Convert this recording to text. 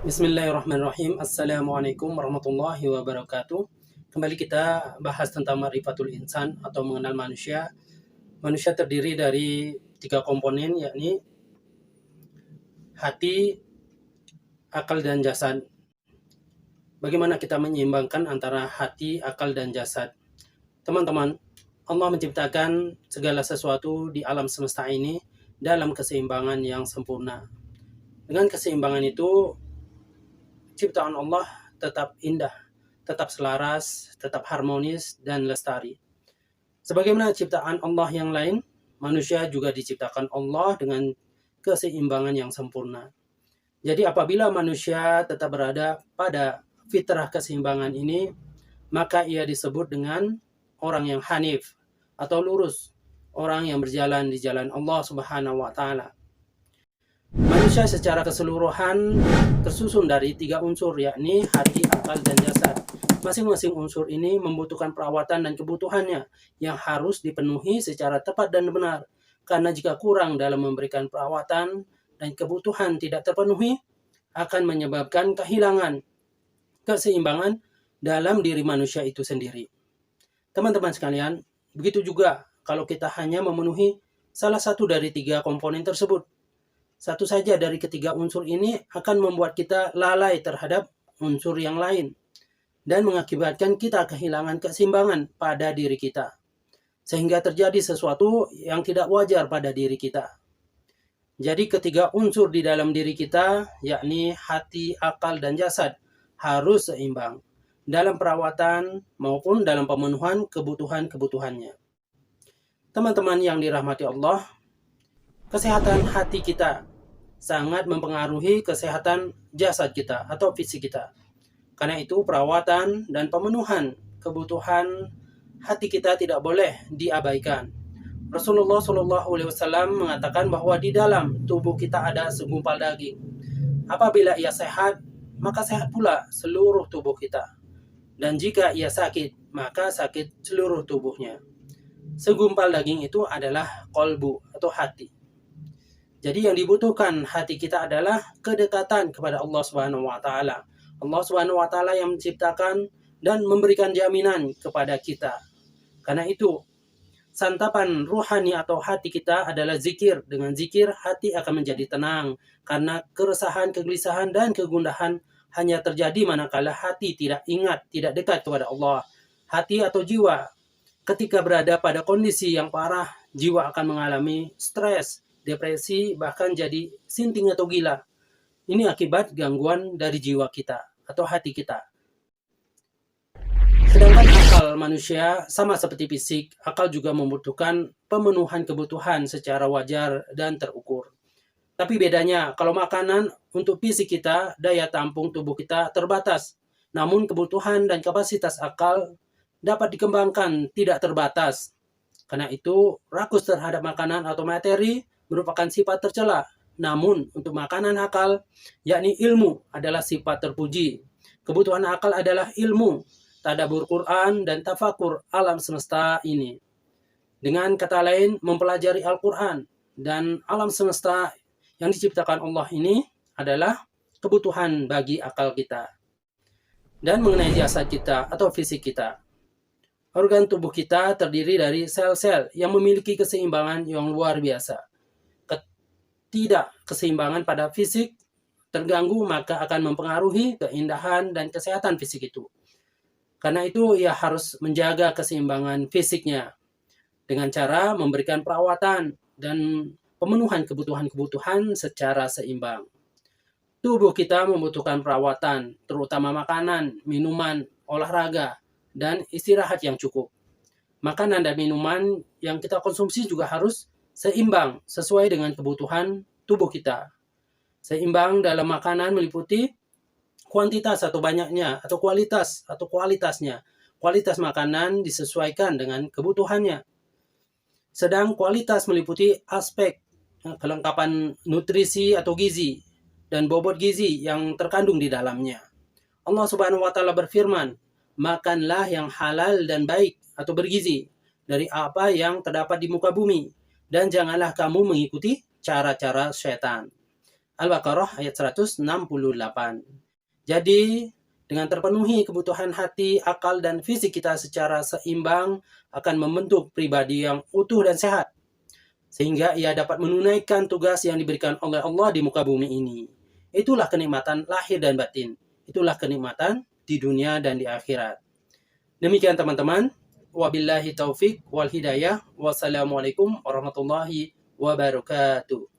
Bismillahirrahmanirrahim. Assalamualaikum warahmatullahi wabarakatuh. Kembali kita bahas tentang ma'rifatul insan atau mengenal manusia. Manusia terdiri dari 3 komponen, yakni hati, akal, dan jasad. Bagaimana kita menyeimbangkan antara hati, akal, dan jasad? Teman-teman, Allah menciptakan segala sesuatu di alam semesta ini dalam keseimbangan yang sempurna. Dengan keseimbangan itu, ciptaan Allah tetap indah, tetap selaras, tetap harmonis, dan lestari. Sebagaimana ciptaan Allah yang lain, manusia juga diciptakan Allah dengan keseimbangan yang sempurna. Jadi apabila manusia tetap berada pada fitrah keseimbangan ini, maka ia disebut dengan orang yang hanif atau lurus, orang yang berjalan di jalan Allah Subhanahu wa taala. Manusia secara keseluruhan tersusun dari 3 unsur, yakni hati, akal, dan jasad. Masing-masing unsur ini membutuhkan perawatan dan kebutuhannya yang harus dipenuhi secara tepat dan benar. Karena jika kurang dalam memberikan perawatan dan kebutuhan tidak terpenuhi, akan menyebabkan kehilangan keseimbangan dalam diri manusia itu sendiri. Teman-teman sekalian, begitu juga kalau kita hanya memenuhi salah satu dari 3 komponen tersebut. Satu saja dari ketiga unsur ini akan membuat kita lalai terhadap unsur yang lain dan mengakibatkan kita kehilangan keseimbangan pada diri kita, sehingga terjadi sesuatu yang tidak wajar pada diri kita. Jadi ketiga unsur di dalam diri kita, yakni hati, akal, dan jasad, harus seimbang dalam perawatan maupun dalam pemenuhan kebutuhan-kebutuhannya. Teman-teman yang dirahmati Allah, kesehatan hati kita sangat mempengaruhi kesehatan jasad kita atau fisik kita. Karena itu perawatan dan pemenuhan kebutuhan hati kita tidak boleh diabaikan. Rasulullah SAW mengatakan bahwa di dalam tubuh kita ada segumpal daging. Apabila ia sehat, maka sehat pula seluruh tubuh kita. Dan jika ia sakit, maka sakit seluruh tubuhnya. Segumpal daging itu adalah qalbu atau hati. Jadi yang dibutuhkan hati kita adalah kedekatan kepada Allah Subhanahu wa taala. Allah Subhanahu wa taala yang menciptakan dan memberikan jaminan kepada kita. Karena itu, santapan ruhani atau hati kita adalah zikir. Dengan zikir, hati akan menjadi tenang. Karena keresahan, kegelisahan, dan kegundahan hanya terjadi manakala hati tidak ingat, tidak dekat kepada Allah. Hati atau jiwa, ketika berada pada kondisi yang parah, jiwa akan mengalami stres, depresi, bahkan jadi sinting atau gila. Ini akibat gangguan dari jiwa kita atau hati kita. Sedangkan akal manusia sama seperti fisik, akal juga membutuhkan pemenuhan kebutuhan secara wajar dan terukur. Tapi bedanya, kalau makanan untuk fisik kita, daya tampung tubuh kita terbatas. Namun kebutuhan dan kapasitas akal dapat dikembangkan tidak terbatas. Karena itu, rakus terhadap makanan atau materi merupakan sifat tercela. Namun, untuk makanan akal, yakni ilmu, adalah sifat terpuji. Kebutuhan akal adalah ilmu, tadabbur Quran, dan tafakur alam semesta ini. Dengan kata lain, mempelajari Al-Quran dan alam semesta yang diciptakan Allah ini adalah kebutuhan bagi akal kita. Dan mengenai jasad kita atau fisik kita, organ tubuh kita terdiri dari sel-sel yang memiliki keseimbangan yang luar biasa. Tidak keseimbangan pada fisik terganggu, maka akan mempengaruhi keindahan dan kesehatan fisik itu. Karena itu ia harus menjaga keseimbangan fisiknya dengan cara memberikan perawatan dan pemenuhan kebutuhan-kebutuhan secara seimbang. Tubuh kita membutuhkan perawatan, terutama makanan, minuman, olahraga, dan istirahat yang cukup. Makanan dan minuman yang kita konsumsi juga harus seimbang sesuai dengan kebutuhan tubuh kita. Seimbang dalam makanan meliputi kuantitas atau banyaknya atau kualitasnya. Kualitas makanan disesuaikan dengan kebutuhannya. Sedang kualitas meliputi aspek kelengkapan nutrisi atau gizi dan bobot gizi yang terkandung di dalamnya. Allah Subhanahu wa taala berfirman, "Makanlah yang halal dan baik atau bergizi dari apa yang terdapat di muka bumi, dan janganlah kamu mengikuti cara-cara setan." Al-Baqarah ayat 168. Jadi, dengan terpenuhi kebutuhan hati, akal, dan fisik kita secara seimbang akan membentuk pribadi yang utuh dan sehat, sehingga ia dapat menunaikan tugas yang diberikan oleh Allah di muka bumi ini. Itulah kenikmatan lahir dan batin. Itulah kenikmatan di dunia dan di akhirat. Demikian teman-teman. Wabillahi taufik wal hidayah. Wassalamualaikum warahmatullahi wabarakatuh.